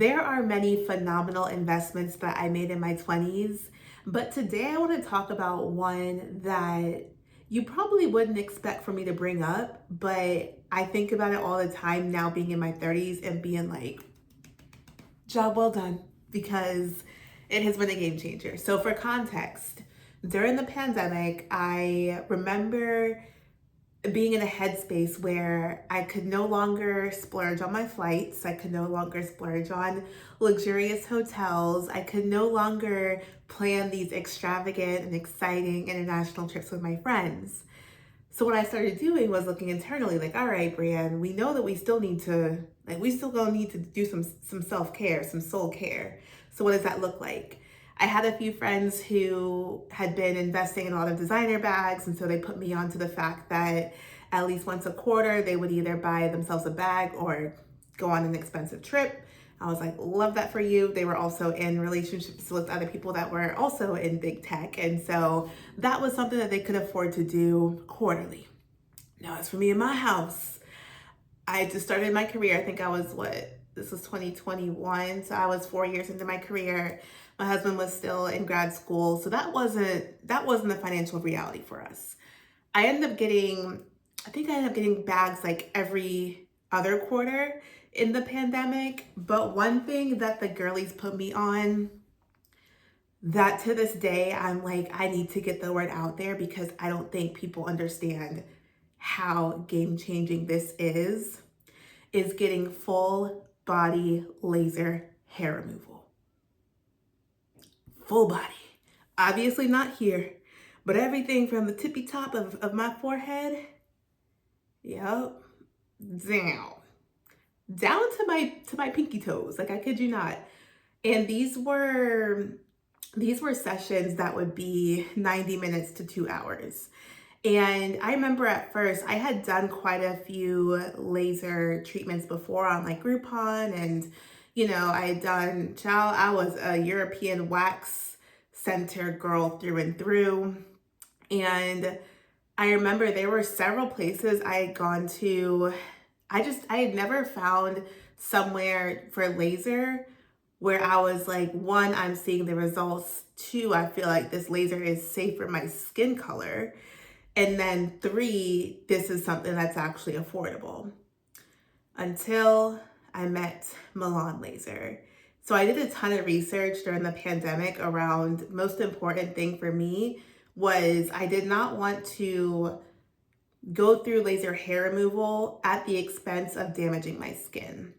There are many phenomenal investments that I made in my 20s, but today I want to talk about one that you probably wouldn't expect for me to bring up, but I think about it all the time now being in my 30s and being like, job well done, because it has been a game changer. So, for context, during the pandemic, I remember being in a headspace where I could no longer splurge on my flights. I could no longer splurge on luxurious hotels. I could no longer plan these extravagant and exciting international trips with my friends. So what I started doing was looking internally, like, all right, Brienne, we know that we still need to, like, we still gonna need to do some self-care, some soul care. So what does that look like? I had a few friends who had been investing in a lot of designer bags, and so they put me onto the fact that at least once a quarter they would either buy themselves a bag or go on an expensive trip. I was like, love that for you. They were also in relationships with other people that were also in big tech. And so that was something that they could afford to do quarterly. Now, as for me in my house, I just started my career. I think I was this was 2021. So I was 4 years into my career. My husband was still in grad school. So that wasn't the financial reality for us. I ended up getting, I think I ended up getting bags like every other quarter in the pandemic. But one thing that the girlies put me on that to this day, I'm like, I need to get the word out there because I don't think people understand how game changing this is getting full body laser hair removal. Full body. Obviously not here, but everything from the tippy top of my forehead, yep, down. Down to my pinky toes. Like I kid you not. And these were sessions that would be 90 minutes to 2 hours. And I remember at first I had done quite a few laser treatments before on like Groupon, and I had done, child, I was a European wax center girl through and through. And I remember there were several places I had gone to. I had never found somewhere for laser where I was like, one, I'm seeing the results. Two, I feel like this laser is safe for my skin color. And then three, this is something that's actually affordable. Until I met Milan Laser. So I did a ton of research during the pandemic around most important thing for me was I did not want to go through laser hair removal at the expense of damaging my skin.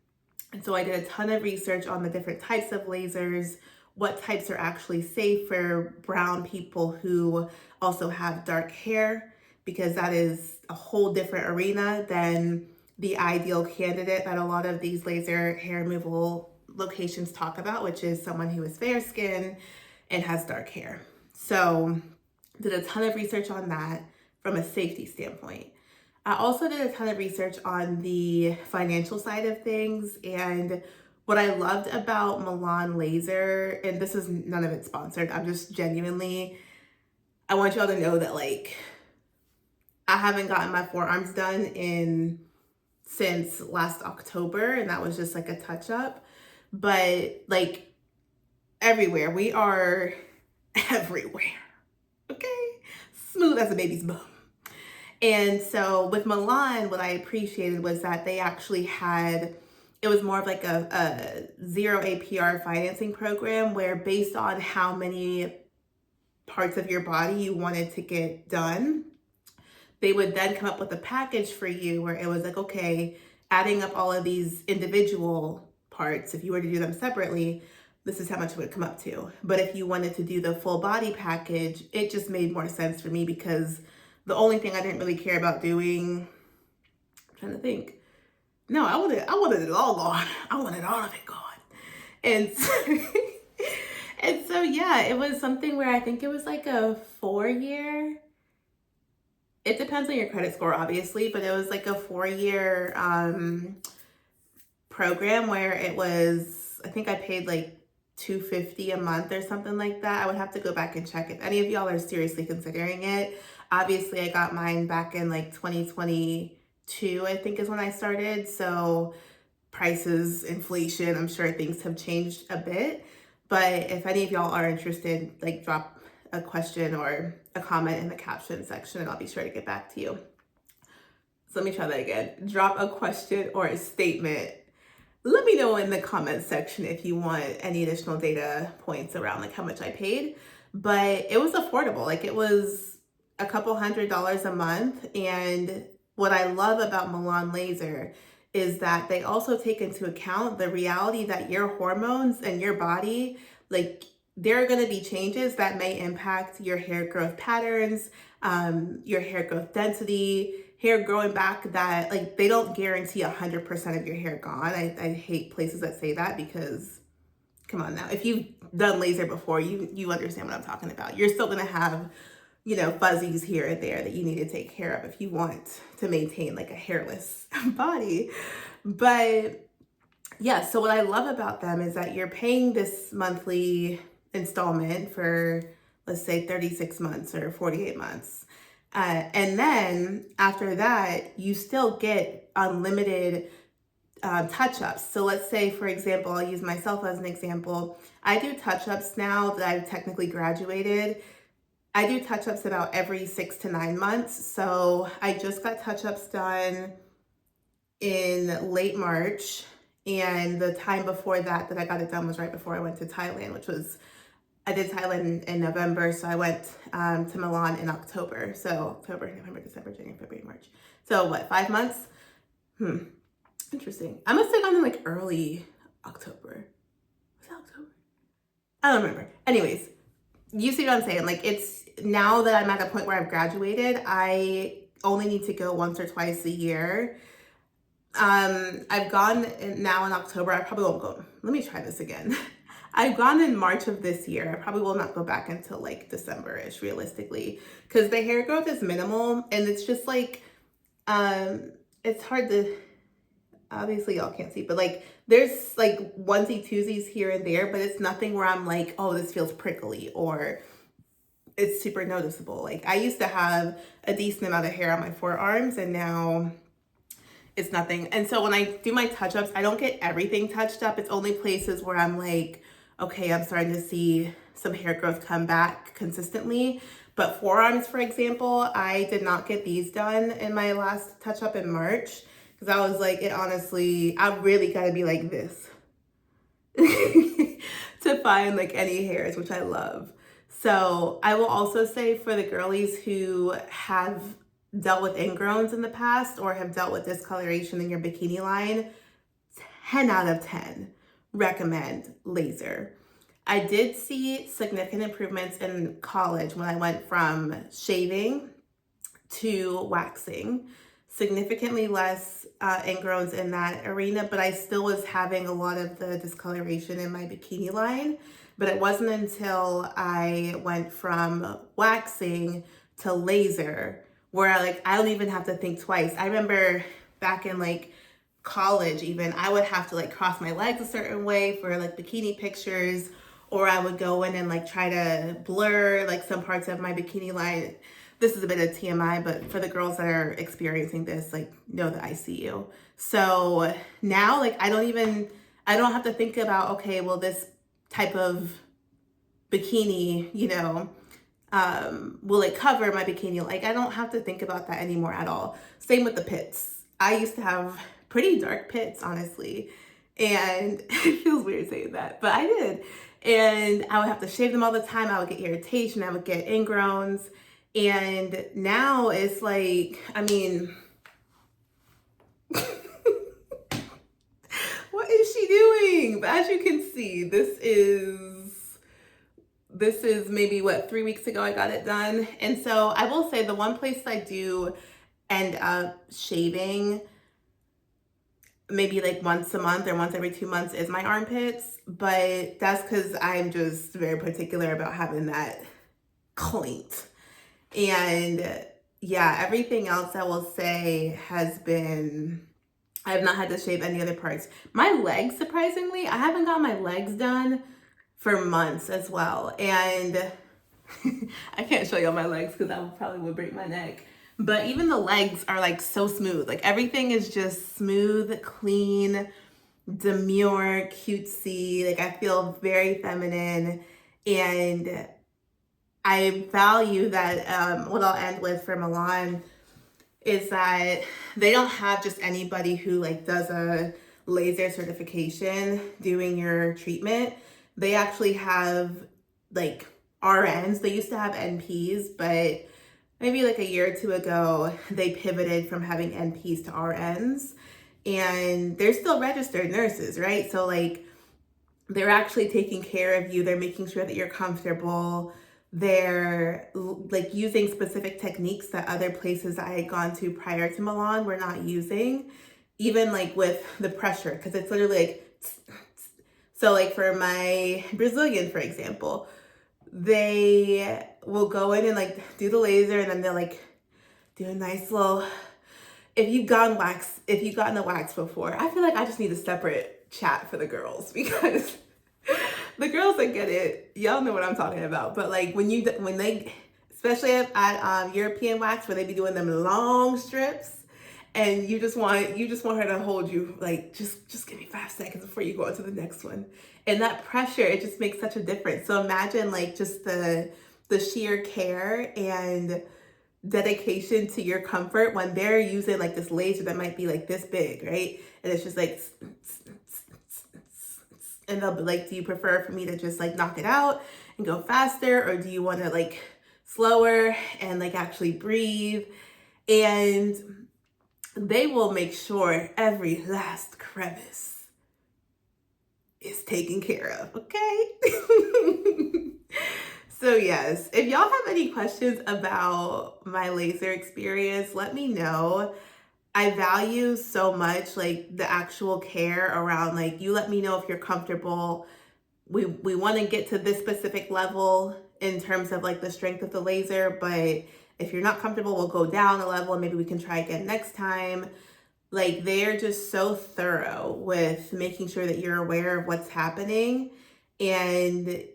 And so I did a ton of research on the different types of lasers, what types are actually safe for brown people who also have dark hair, because that is a whole different arena than the ideal candidate that a lot of these laser hair removal locations talk about, which is someone who is fair skinned and has dark hair. So did a ton of research on that from a safety standpoint. I also did a ton of research on the financial side of things, and what I loved about Milan Laser, and this is none of it sponsored, I'm just genuinely, I want y'all to know that like I haven't gotten my forearms done since last October, and that was just like a touch up. But like everywhere, we are everywhere. Okay? Smooth as a baby's bum. And so with Milan, what I appreciated was that they actually had, it was more of like a zero APR financing program where based on how many parts of your body you wanted to get done, they would then come up with a package for you where it was like, okay, adding up all of these individual parts, if you were to do them separately, this is how much it would come up to. But if you wanted to do the full body package, it just made more sense for me because the only thing I didn't really care about doing, I'm trying to think. No, I wanted it all gone. I wanted all of it gone. And so, and so yeah, it was something where I think it was like a 4 year. It depends on your credit score, obviously, but it was like a 4 year program where it was, I think I paid like $250 a month or something like that. I would have to go back and check if any of y'all are seriously considering it. Obviously, I got mine back in like 2022, I think is when I started. So prices, inflation, I'm sure things have changed a bit. But if any of y'all are interested, like drop a question or a comment in the caption section and I'll be sure to get back to you. So let me try that again. Drop a question or a statement. Let me know in the comment section if you want any additional data points around like how much I paid. But it was affordable. Like it was a couple $100s a month. And what I love about Milan Laser is that they also take into account the reality that your hormones and your body, like there are going to be changes that may impact your hair growth patterns, your hair growth density, hair growing back, that like they don't guarantee 100% of your hair gone. I hate places that say that because come on now, if you've done laser before, you understand what I'm talking about. You're still gonna have, you know, fuzzies here and there that you need to take care of if you want to maintain like a hairless body. But yeah, so what I love about them is that you're paying this monthly installment for, let's say 36 months or 48 months. And then after that, you still get unlimited touch-ups. So let's say, for example, I'll use myself as an example. I do touch-ups now that I've technically graduated. I do touch-ups about every 6 to 9 months. So I just got touch-ups done in late March. And the time before that I got it done was right before I went to Thailand, I did Thailand in November, so I went to Milan in October. So October, November, December, January, February, March. So what, 5 months? Interesting. I must have gone in like early October. Was that October? I don't remember. Anyways, you see what I'm saying? Like it's, now that I'm at a point where I've graduated, I only need to go once or twice a year. I've gone now in October. I probably won't go. Let me try this again. I've gone in March of this year. I probably will not go back until like December-ish realistically, because the hair growth is minimal and it's just like, it's hard to, obviously y'all can't see, but like there's like onesie twosies here and there, but it's nothing where I'm like, oh, this feels prickly or it's super noticeable. Like I used to have a decent amount of hair on my forearms and now it's nothing. And so when I do my touch-ups, I don't get everything touched up. It's only places where I'm like, okay, I'm starting to see some hair growth come back consistently. But forearms, for example, I did not get these done in my last touch-up in March because I was like, it honestly, I really got to be like this to find like any hairs, which I love. So I will also say for the girlies who have dealt with ingrowns in the past or have dealt with discoloration in your bikini line, 10 out of 10 recommend laser. I did see significant improvements in college when I went from shaving to waxing, significantly less ingrowns in that arena, but I still was having a lot of the discoloration in my bikini line. But it wasn't until I went from waxing to laser where I don't even have to think twice. I remember back in like college even, I would have to like cross my legs a certain way for like bikini pictures, or I would go in and like try to blur like some parts of my bikini line. This is a bit of TMI, but for the girls that are experiencing this, like know that I see you. So now like I don't have to think about, okay, well this type of bikini, you know, will it cover my bikini? Like I don't have to think about that anymore at all. Same with the pits. I used to have pretty dark pits, honestly. And it feels weird saying that, but I did. And I would have to shave them all the time. I would get irritation. I would get ingrowns. And now it's like, I mean, what is she doing? But as you can see, this is maybe what, 3 weeks ago I got it done. And so I will say the one place I do end up shaving maybe like once a month or once every 2 months is my armpits, but that's because I'm just very particular about having that cleaned. And yeah, everything else I will say has been, I have not had to shave any other parts. My legs, surprisingly, I haven't got my legs done for months as well. And I can't show you all my legs because that probably would break my neck. But even the legs are like so smooth. Like everything is just smooth, clean. demure, cutesy. Like I feel very feminine, and I value that. What I'll end with for Milan is that they don't have just anybody who like does a laser certification doing your treatment. They actually have like RNs. They used to have NPs, but maybe like a year or two ago, they pivoted from having NPs to RNs, and they're still registered nurses, right? So like they're actually taking care of you. They're making sure that you're comfortable. They're like using specific techniques that other places I had gone to prior to Milan were not using, even like with the pressure, because it's literally like, so like for my Brazilian, for example, they will go in and like do the laser, and then they'll like do a nice little, if you've gotten a wax before, I feel like I just need a separate chat for the girls because the girls that get it, y'all know what I'm talking about. But like when they, especially at European wax where they be doing them long strips, and you just want her to hold you like just give me 5 seconds before you go on to the next one. And that pressure, it just makes such a difference. So imagine like just the sheer care and dedication to your comfort when they're using like this laser that might be like this big, right? And it's just like, and they'll be like, do you prefer for me to just like knock it out and go faster? Or do you want to like slower and like actually breathe? And they will make sure every last crevice is taken care of, okay? So yes, if y'all have any questions about my laser experience, let me know. I value so much like the actual care around like you let me know if you're comfortable. We want to get to this specific level in terms of like the strength of the laser, but if you're not comfortable, we'll go down a level and maybe we can try again next time. Like they're just so thorough with making sure that you're aware of what's happening, and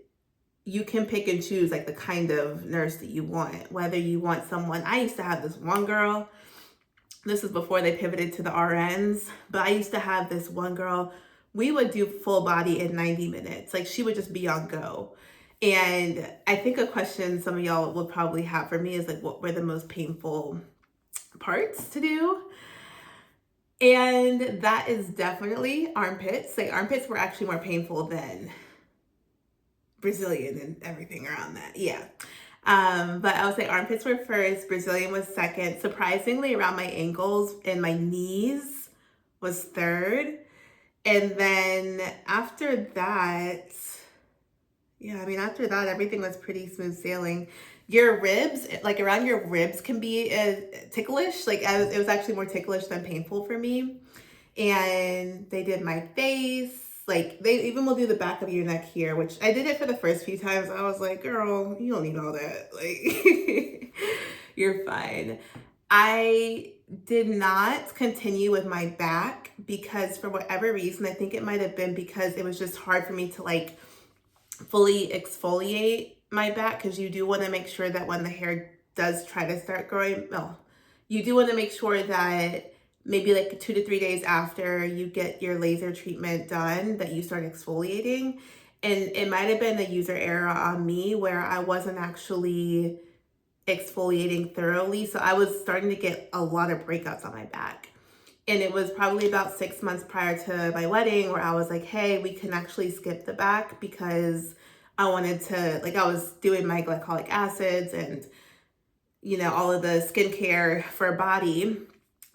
you can pick and choose like the kind of nurse that you want. Whether you want someone, I used to have this one girl, this is before they pivoted to the RNs, but I used to have this one girl, we would do full body in 90 minutes. Like she would just be on go. And I think a question some of y'all will probably have for me is like, what were the most painful parts to do? And that is definitely armpits. Like armpits were actually more painful than Brazilian and everything around that. Yeah. But I would say armpits were first, Brazilian was second. Surprisingly, around my ankles and my knees was third. And then after that, yeah, I mean, after that, everything was pretty smooth sailing. Your ribs, like around your ribs can be ticklish. Like it was actually more ticklish than painful for me. And they did my face. Like they even will do the back of your neck here, which I did it for the first few times. I was like, girl, you don't need all that. Like you're fine. I did not continue with my back because for whatever reason, I think it might have been because it was just hard for me to like fully exfoliate my back, because you do want to make sure that when the hair does try to start growing, well, you do want to make sure that maybe like 2 to 3 days after you get your laser treatment done that you start exfoliating. And it might have been a user error on me where I wasn't actually exfoliating thoroughly. So I was starting to get a lot of breakouts on my back. And it was probably about 6 months prior to my wedding where I was like, hey, we can actually skip the back because I wanted to, like I was doing my glycolic acids and, you know, all of the skincare for body.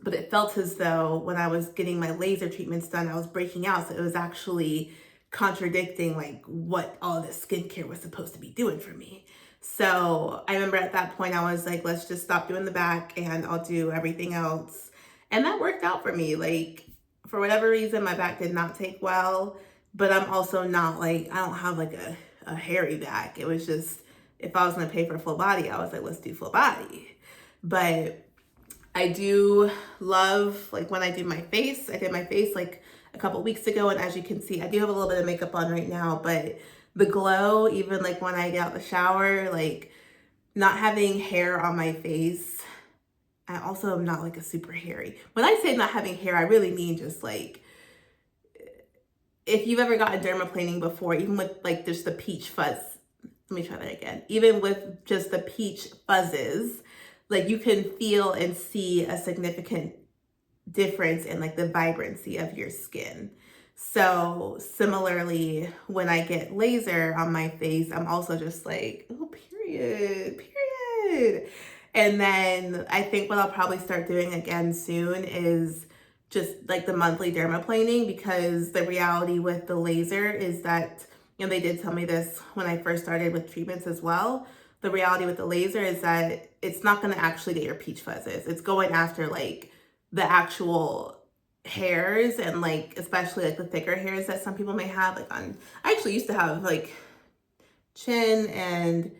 But it felt as though when I was getting my laser treatments done, I was breaking out. So it was actually contradicting like what all this skincare was supposed to be doing for me. So I remember at that point, I was like, let's just stop doing the back and I'll do everything else. And that worked out for me. Like for whatever reason, my back did not take well, but I'm also not like, I don't have like a hairy back. It was just, if I was gonna pay for full body, I was like, let's do full body. But I do love, like when I do my face, I did my face like a couple weeks ago. And as you can see, I do have a little bit of makeup on right now, but the glow, even like when I get out the shower, like not having hair on my face. I also am not like a super hairy. When I say not having hair, I really mean just like if you've ever gotten dermaplaning before, even with like just the peach fuzz, let me try that again. Even with just the peach fuzzes, like you can feel and see a significant difference in like the vibrancy of your skin. So similarly, when I get laser on my face, I'm also just like, oh, period. And then I think what I'll probably start doing again soon is just like the monthly dermaplaning, because the reality with the laser is that, you know, they did tell me this when I first started with treatments as well. The reality with the laser is that it's not going to actually get your peach fuzzes. It's going after like the actual hairs, and like especially like the thicker hairs that some people may have, like on, I actually used to have like chin and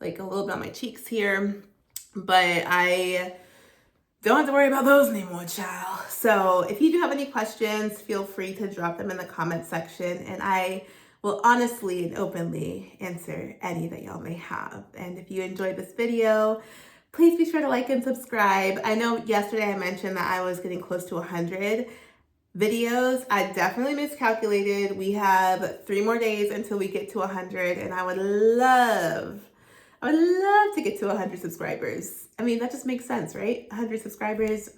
like a little bit on my cheeks here, but I don't have to worry about those anymore, child. So if you do have any questions, feel free to drop them in the comment section, and I will honestly and openly answer any that y'all may have. And if you enjoyed this video, please be sure to like and subscribe. I know yesterday I mentioned that I was getting close to 100 videos. I definitely miscalculated. We have 3 more days until we get to 100, and I would love to get to 100 subscribers. I mean, that just makes sense, right? 100 subscribers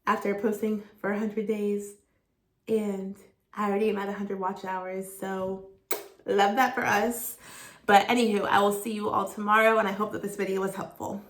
after posting for 100 days, and I already am at 100 watch hours, so love that for us. But anywho, I will see you all tomorrow, and I hope that this video was helpful.